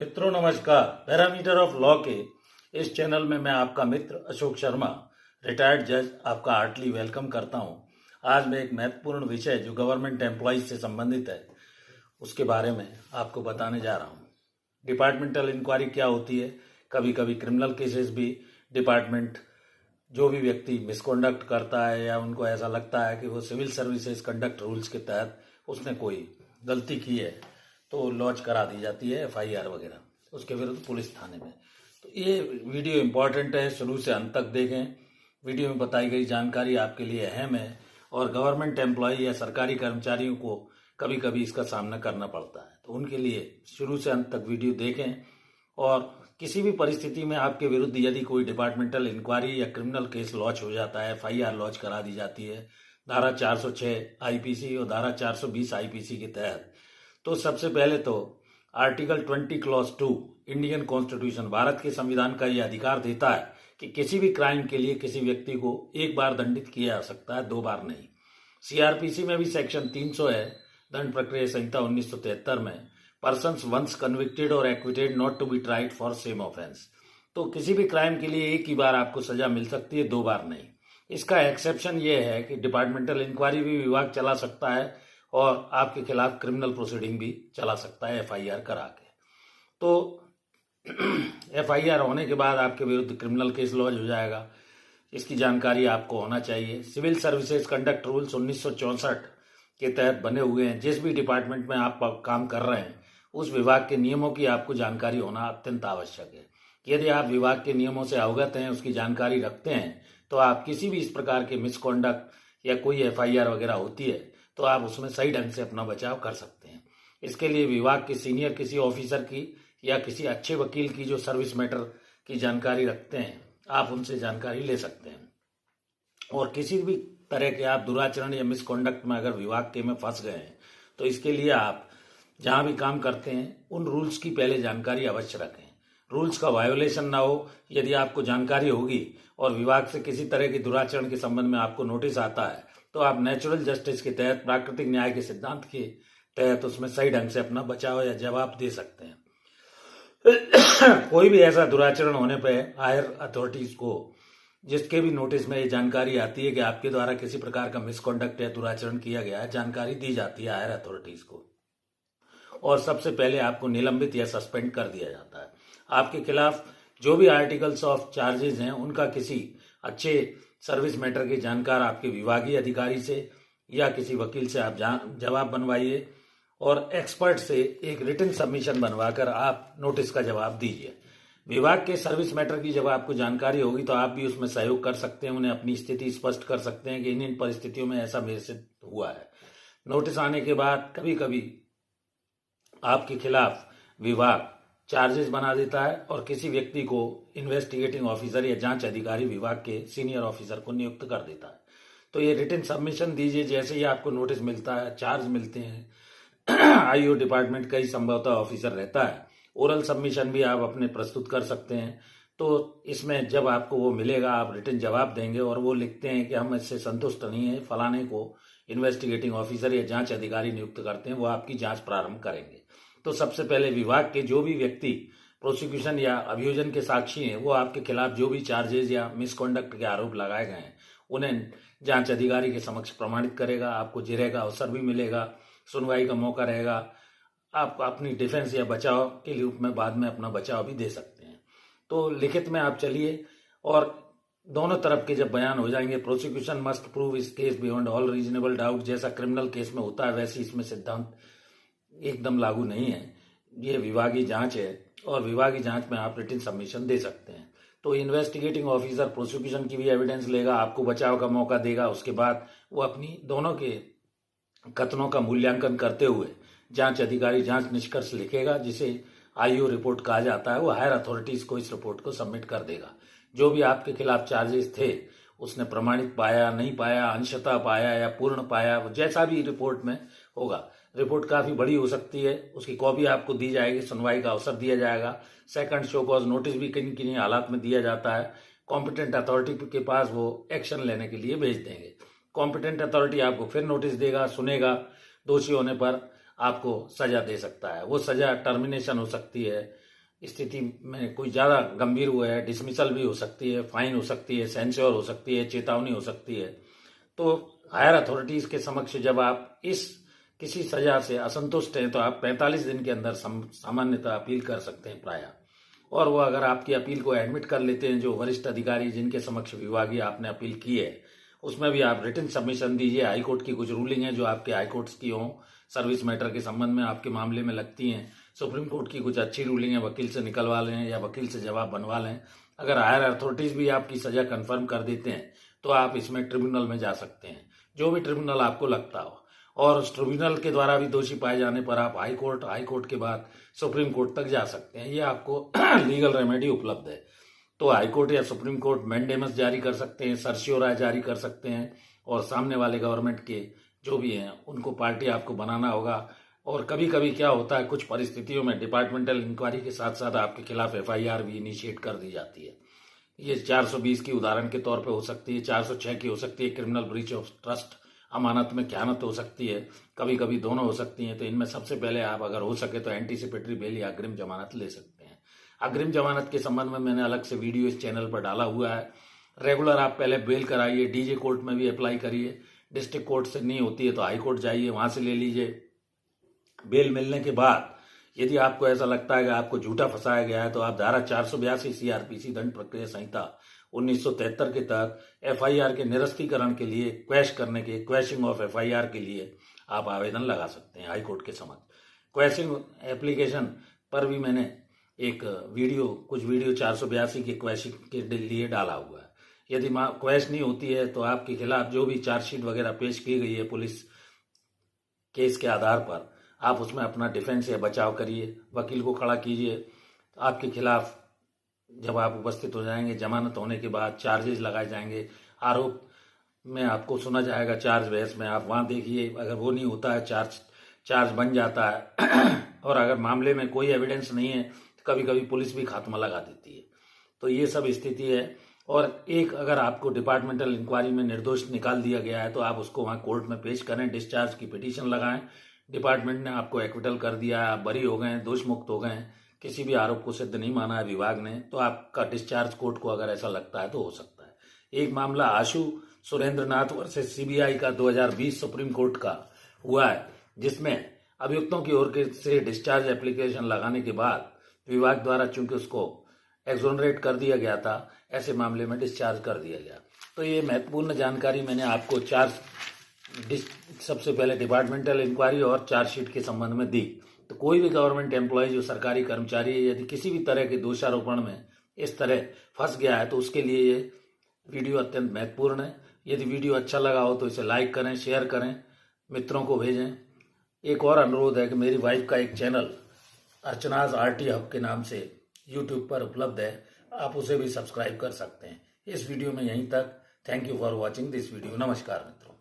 मित्रों नमस्कार। Parameter of law के इस चैनल में मैं आपका मित्र अशोक शर्मा, रिटायर्ड जज, आपका हार्टली वेलकम करता हूं। आज मैं एक महत्वपूर्ण विषय जो गवर्नमेंट एम्प्लॉइज से संबंधित है उसके बारे में आपको बताने जा रहा हूं। डिपार्टमेंटल इंक्वायरी क्या होती है? कभी कभी क्रिमिनल केसेस भी डिपार्टमेंट, जो भी व्यक्ति मिसकॉन्डक्ट करता है या उनको ऐसा लगता है कि वो सिविल सर्विसेज कंडक्ट रूल्स के तहत उसने कोई गलती की है तो लॉन्च करा दी जाती है एफआईआर वगैरह उसके विरुद्ध पुलिस थाने में। तो ये वीडियो इम्पॉर्टेंट है, शुरू से अंत तक देखें। वीडियो में बताई गई जानकारी आपके लिए अहम है और गवर्नमेंट एम्प्लॉय या सरकारी कर्मचारियों को कभी कभी इसका सामना करना पड़ता है, तो उनके लिए शुरू से अंत तक वीडियो देखें। और किसी भी परिस्थिति में आपके विरुद्ध यदि कोई डिपार्टमेंटल इंक्वायरी या क्रिमिनल केस लॉन्च हो जाता है, एफआईआर लॉन्च करा दी जाती है धारा 406 आईपीसी और धारा 420 आईपीसी के तहत, तो सबसे पहले तो article 20 clause 2 Indian constitution, Bharat के संविधान का यह अधिकार देता है कि किसी भी क्राइम के लिए किसी व्यक्ति को एक बार दंडित किया जा सकता है, 2 बार नहीं। सीआरपीसी में भी सेक्शन 300 है, दंड प्रक्रिया संहिता 1973 में, persons once convicted or acquitted not to be tried for same offence. तो किसी भी क्राइम के लिए एक ही बार आपको सजा मिल सकती है, 2 बार नहीं। इसका एक्सेप्शन ये है कि डिपार्टमेंटल इंक्वायरी भी विभाग चला सकता है और आपके खिलाफ क्रिमिनल प्रोसीडिंग भी चला सकता है एफआईआर करा के। तो एफआईआर होने के बाद आपके विरुद्ध क्रिमिनल केस लॉन्च हो जाएगा, इसकी जानकारी आपको होना चाहिए। सिविल सर्विसेज कंडक्ट रूल्स 1964 के तहत बने हुए हैं। जिस भी डिपार्टमेंट में आप काम कर रहे हैं उस विभाग के नियमों की आपको जानकारी होना अत्यंत आवश्यक है। यदि आप विभाग के नियमों से अवगत हैं, उसकी जानकारी रखते हैं, तो आप किसी भी इस प्रकार के मिसकॉन्डक्ट या कोई एफआईआर वगैरह होती है तो आप उसमें सही ढंग से अपना बचाव कर सकते हैं। इसके लिए विभाग के सीनियर किसी ऑफिसर की या किसी अच्छे वकील की जो सर्विस मैटर की जानकारी रखते हैं, आप उनसे जानकारी ले सकते हैं। और किसी भी तरह के आप दुराचरण या मिसकॉन्डक्ट में अगर विभाग के में फंस गए हैं तो इसके लिए आप जहां भी काम करते हैं उन रूल्स की पहले जानकारी अवश्य रखें। रूल्स का वायोलेशन ना हो, यदि आपको जानकारी होगी और विभाग से किसी तरह के दुराचरण के संबंध में आपको नोटिस आता है तो आप नेचुरल जस्टिस के तहत, प्राकृतिक न्याय के सिद्धांत के तहत उसमें सही ढंग से अपना बचाव या जवाब दे सकते हैं। कोई भी ऐसा दुराचरण होने पर हायर अथॉरिटीज को, जिसके भी नोटिस में ये जानकारी आती है कि आपके द्वारा किसी प्रकार का मिसकॉन्डक्ट या दुराचरण किया गया है, जानकारी दी जाती है हायर अथॉरिटीज को और सबसे पहले आपको निलंबित या सस्पेंड कर दिया जाता है। आपके खिलाफ जो भी आर्टिकल्स ऑफ चार्जेस हैं उनका किसी अच्छे सर्विस मैटर के जानकार आपके विभागीय अधिकारी से या किसी वकील से आप जवाब बनवाइए और एक्सपर्ट से एक रिटन सबमिशन बनवाकर आप नोटिस का जवाब दीजिए। विभाग के सर्विस मैटर की जब आपको जानकारी होगी तो आप भी उसमें सहयोग कर सकते हैं, उन्हें अपनी स्थिति स्पष्ट कर सकते हैं कि इन परिस्थितियों में ऐसा मेरे से हुआ है। नोटिस आने के बाद कभी कभी आपके खिलाफ विभाग चार्जेस बना देता है और किसी व्यक्ति को इन्वेस्टिगेटिंग ऑफिसर या जांच अधिकारी विभाग के सीनियर ऑफिसर को नियुक्त कर देता है। तो ये रिटन सबमिशन दीजिए, जैसे ही आपको नोटिस मिलता है, चार्ज मिलते हैं आईओ डिपार्टमेंट का ही संभवतः ऑफिसर रहता है, ओरल सबमिशन भी आप अपने प्रस्तुत कर सकते हैं। तो इसमें जब आपको वो मिलेगा आप रिटन जवाब देंगे और वो लिखते हैं कि हम इससे संतुष्ट नहीं है, फलाने को इन्वेस्टिगेटिंग ऑफिसर या जांच अधिकारी नियुक्त करते हैं, वो आपकी जांच प्रारंभ करेंगे। तो सबसे पहले विभाग के जो भी व्यक्ति प्रोसिक्यूशन या अभियोजन के साक्षी हैं वो आपके खिलाफ जो भी चार्जेस या मिसकॉन्डक्ट के आरोप लगाए गए हैं उन्हें जांच अधिकारी के समक्ष प्रमाणित करेगा। आपको जिरह का अवसर भी मिलेगा, सुनवाई का मौका रहेगा, आप अपनी डिफेंस या बचाव के रूप में बाद में अपना बचाव भी दे सकते हैं। तो लिखित में आप चलिए और दोनों तरफ के जब बयान हो जाएंगे, प्रोसिक्यूशन मस्ट प्रूव इस case beyond all reasonable doubt, जैसा क्रिमिनल केस में होता है वैसे इसमें सिद्धांत एकदम लागू नहीं है। ये विभागीय जांच है और विभागीय जांच में आप रिटन सबमिशन दे सकते हैं। तो इन्वेस्टिगेटिंग ऑफिसर प्रोसिक्यूशन की भी एविडेंस लेगा, आपको बचाव का मौका देगा। उसके बाद वो अपनी दोनों के कथनों का मूल्यांकन करते हुए जांच अधिकारी जांच निष्कर्ष लिखेगा, जिसे आईओ रिपोर्ट कहा जाता है। वो हायर अथॉरिटीज को इस रिपोर्ट को सबमिट कर देगा। जो भी आपके खिलाफ चार्जेस थे उसने प्रमाणित पाया, नहीं पाया, अंशतः पाया या पूर्ण पाया, जैसा भी रिपोर्ट में होगा। रिपोर्ट काफी बड़ी हो सकती है, उसकी कॉपी आपको दी जाएगी, सुनवाई का अवसर दिया जाएगा। सेकंड शो कॉज नोटिस भी किन किन हालात में दिया जाता है, कॉम्पिटेंट अथॉरिटी के पास वो एक्शन लेने के लिए भेज देंगे। कॉम्पिटेंट अथॉरिटी आपको फिर नोटिस देगा, सुनेगा, दोषी होने पर आपको सजा दे सकता है। वो सजा टर्मिनेशन हो सकती है, स्थिति में कोई ज़्यादा गंभीर हुआ है, डिसमिसल भी हो सकती है, फाइन हो सकती है, सेंश्योर हो सकती है, चेतावनी हो सकती है। तो हायर अथॉरिटीज के समक्ष जब आप इस किसी सजा से असंतुष्ट हैं तो आप 45 दिन के अंदर सामान्यतः अपील कर सकते हैं प्रायः। और वो अगर आपकी अपील को एडमिट कर लेते हैं, जो वरिष्ठ अधिकारी जिनके समक्ष विभागीय आपने अपील की है, उसमें भी आप रिटन सबमिशन दीजिए। हाईकोर्ट की कुछ रूलिंग है जो आपके हाईकोर्ट्स की हों, सर्विस मैटर के संबंध में आपके मामले में लगती हैं। सुप्रीम कोर्ट की कुछ अच्छी रूलिंग है, वकील से निकलवा लें या वकील से जवाब बनवा लें। अगर हायर अथॉरिटीज भी आपकी सजा कन्फर्म कर देते हैं तो आप इसमें ट्रिब्यूनल में जा सकते हैं, जो भी ट्रिब्यूनल आपको लगता हो। और उस ट्रिब्यूनल के द्वारा भी दोषी पाए जाने पर आप हाईकोर्ट के बाद सुप्रीम कोर्ट तक जा सकते हैं। ये आपको लीगल रेमेडी उपलब्ध है। तो हाईकोर्ट या सुप्रीम कोर्ट मैंडेमस जारी कर सकते हैं, सर्शियोराय जारी कर सकते हैं, और सामने वाले गवर्नमेंट के जो भी हैं उनको पार्टी आपको बनाना होगा। और कभी कभी क्या होता है, कुछ परिस्थितियों में डिपार्टमेंटल इंक्वायरी के साथ साथ आपके खिलाफ एफआईआर भी इनिशिएट कर दी जाती है। ये 420 की उदाहरण के तौर पे हो सकती है, 406 की हो सकती है, क्रिमिनल ब्रीच ऑफ ट्रस्ट, अमानत में ख़यानत हो सकती है, कभी कभी दोनों हो सकती हैं। तो इनमें सबसे पहले आप अगर हो सके तो एंटीसिपेटरी बेल या अग्रिम जमानत ले सकते हैं। अग्रिम जमानत के संबंध में मैंने अलग से वीडियो इस चैनल पर डाला हुआ है। रेगुलर आप पहले बेल कराइए, डीजे कोर्ट में भी अप्लाई करिए, डिस्ट्रिक्ट कोर्ट से नहीं होती है तो हाई कोर्ट जाइए, वहां से ले लीजिए। बेल मिलने के बाद यदि आपको ऐसा लगता है कि आपको झूठा फंसाया गया है तो आप धारा 482 सीआरपीसी दंड प्रक्रिया संहिता 1973 के तहत एफआईआर के निरस्तीकरण के लिए, क्वैशिंग ऑफ एफआईआर के लिए आप आवेदन लगा सकते हैं हाईकोर्ट के समक्ष। क्वैशिंग एप्लीकेशन पर भी मैंने एक कुछ वीडियो 482 के क्वैशिंग के लिए डाला हुआ है। यदि क्वैश नहीं होती है तो आपके खिलाफ जो भी चार्जशीट वगैरह पेश की गई है पुलिस केस के आधार पर, आप उसमें अपना डिफेंस या बचाव करिए, वकील को खड़ा कीजिए। आपके खिलाफ जब आप उपस्थित हो जाएंगे, जमानत होने के बाद चार्जेस लगाए जाएंगे, आरोप में आपको सुना जाएगा, चार्ज बहस में आप वहां देखिए। अगर वो नहीं होता है, चार्ज बन जाता है और अगर मामले में कोई एविडेंस नहीं है तो कभी कभी पुलिस भी खात्मा लगा देती है। तो ये सब स्थिति है। और एक अगर आपको डिपार्टमेंटल इंक्वायरी में निर्दोष निकाल दिया गया है तो आप उसको वहां कोर्ट में पेश करें, डिस्चार्ज की पिटीशन लगाएं। डिपार्टमेंट ने आपको एक्विटल कर दिया है, आप बरी हो गए, दोष मुक्त हो गए, किसी भी आरोप को सिद्ध नहीं माना है विभाग ने, तो आपका डिस्चार्ज कोर्ट को अगर ऐसा लगता है तो हो सकता है। एक मामला आशु सुरेंद्र नाथ वर्सेस सीबीआई का 2020 सुप्रीम कोर्ट का हुआ है, जिसमें अभियुक्तों की ओर से डिस्चार्ज एप्लीकेशन लगाने के बाद विभाग द्वारा चूंकि उसको एक्सोनरेट कर दिया गया था, ऐसे मामले में डिस्चार्ज कर दिया गया। तो ये महत्वपूर्ण जानकारी मैंने आपको सबसे पहले डिपार्टमेंटल इंक्वायरी और चार्जशीट के संबंध में दी। तो कोई भी गवर्नमेंट एम्प्लॉय जो सरकारी कर्मचारी है, यदि किसी भी तरह के दोषारोपण में इस तरह फंस गया है तो उसके लिए ये वीडियो अत्यंत महत्वपूर्ण है। यदि वीडियो अच्छा लगा हो तो इसे लाइक करें, शेयर करें, मित्रों को भेजें। एक और अनुरोध है कि मेरी वाइफ का एक चैनल अर्चनाज आरटी हब के नाम से यूट्यूब पर उपलब्ध है, आप उसे भी सब्सक्राइब कर सकते हैं। इस वीडियो में यहीं तक। Thank you for watching this video. नमस्कार मित्रों।